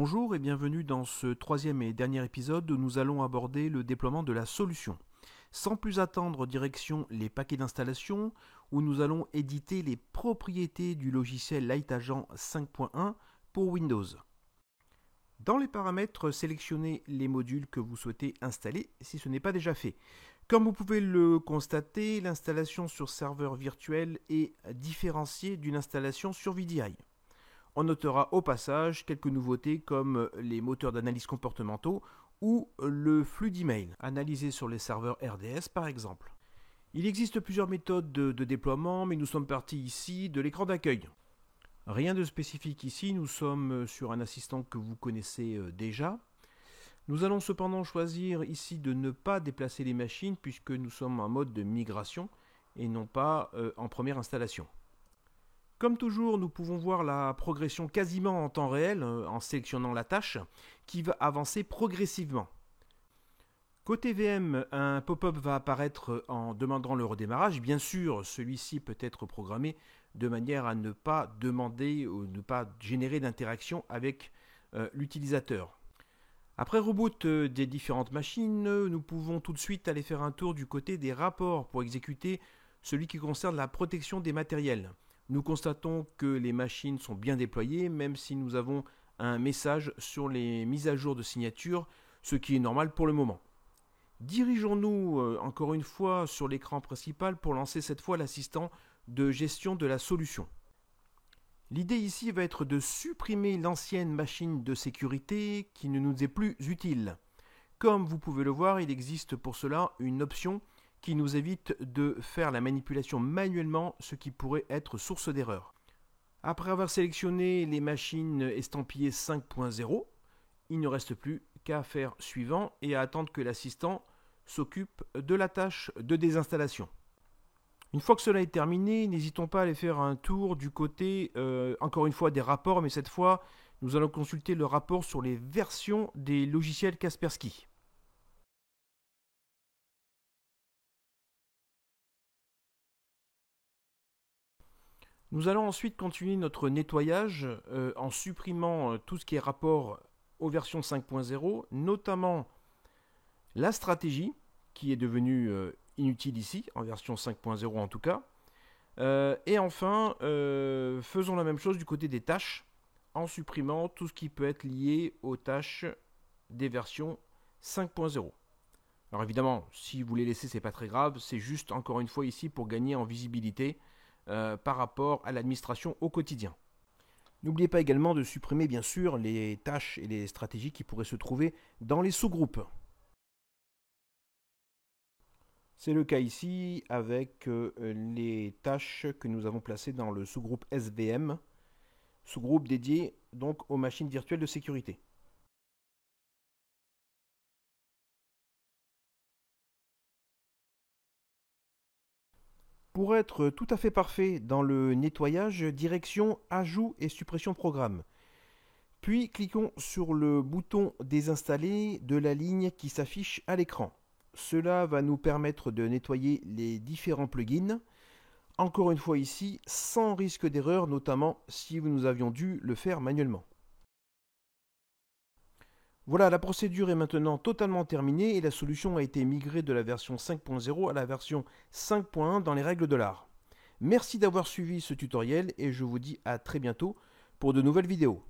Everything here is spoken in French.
Bonjour et bienvenue dans ce troisième et dernier épisode où nous allons aborder le déploiement de la solution. Sans plus attendre, direction les paquets d'installation où nous allons éditer les propriétés du logiciel LightAgent 5.1 pour Windows. Dans les paramètres, sélectionnez les modules que vous souhaitez installer si ce n'est pas déjà fait. Comme vous pouvez le constater, l'installation sur serveur virtuel est différenciée d'une installation sur VDI. On notera au passage quelques nouveautés comme les moteurs d'analyse comportementaux ou le flux d'email, analysé sur les serveurs RDS par exemple. Il existe plusieurs méthodes de déploiement, mais nous sommes partis ici de l'écran d'accueil. Rien de spécifique ici, nous sommes sur un assistant que vous connaissez déjà. Nous allons cependant choisir ici de ne pas déplacer les machines puisque nous sommes en mode de migration et non pas en première installation. Comme toujours, nous pouvons voir la progression quasiment en temps réel en sélectionnant la tâche qui va avancer progressivement. Côté VM, un pop-up va apparaître en demandant le redémarrage. Bien sûr, celui-ci peut être programmé de manière à ne pas demander ou ne pas générer d'interaction avec l'utilisateur. Après reboot des différentes machines, nous pouvons tout de suite aller faire un tour du côté des rapports pour exécuter celui qui concerne la protection des matériels. Nous constatons que les machines sont bien déployées, même si nous avons un message sur les mises à jour de signature, ce qui est normal pour le moment. Dirigeons-nous encore une fois sur l'écran principal pour lancer cette fois l'assistant de gestion de la solution. L'idée ici va être de supprimer l'ancienne machine de sécurité qui ne nous est plus utile. Comme vous pouvez le voir, il existe pour cela une option qui nous évite de faire la manipulation manuellement, ce qui pourrait être source d'erreur. Après avoir sélectionné les machines estampillées 5.0, il ne reste plus qu'à faire suivant et à attendre que l'assistant s'occupe de la tâche de désinstallation. Une fois que cela est terminé, n'hésitons pas à aller faire un tour du côté, encore une fois, des rapports, mais cette fois, nous allons consulter le rapport sur les versions des logiciels Kaspersky. Nous allons ensuite continuer notre nettoyage en supprimant tout ce qui est rapport aux versions 5.0, notamment la stratégie, qui est devenue inutile ici, en version 5.0 en tout cas. Et enfin, faisons la même chose du côté des tâches, en supprimant tout ce qui peut être lié aux tâches des versions 5.0. Alors évidemment, si vous les laissez, c'est pas très grave, c'est juste encore une fois ici pour gagner en visibilité par rapport à l'administration au quotidien. N'oubliez pas également de supprimer bien sûr les tâches et les stratégies qui pourraient se trouver dans les sous-groupes. C'est le cas ici avec les tâches que nous avons placées dans le sous-groupe SVM, sous-groupe dédié donc aux machines virtuelles de sécurité. Pour être tout à fait parfait dans le nettoyage, direction Ajout et suppression programme. Puis cliquons sur le bouton Désinstaller de la ligne qui s'affiche à l'écran. Cela va nous permettre de nettoyer les différents plugins, encore une fois ici, sans risque d'erreur, notamment si nous avions dû le faire manuellement. Voilà, la procédure est maintenant totalement terminée et la solution a été migrée de la version 5.0 à la version 5.1 dans les règles de l'art. Merci d'avoir suivi ce tutoriel et je vous dis à très bientôt pour de nouvelles vidéos.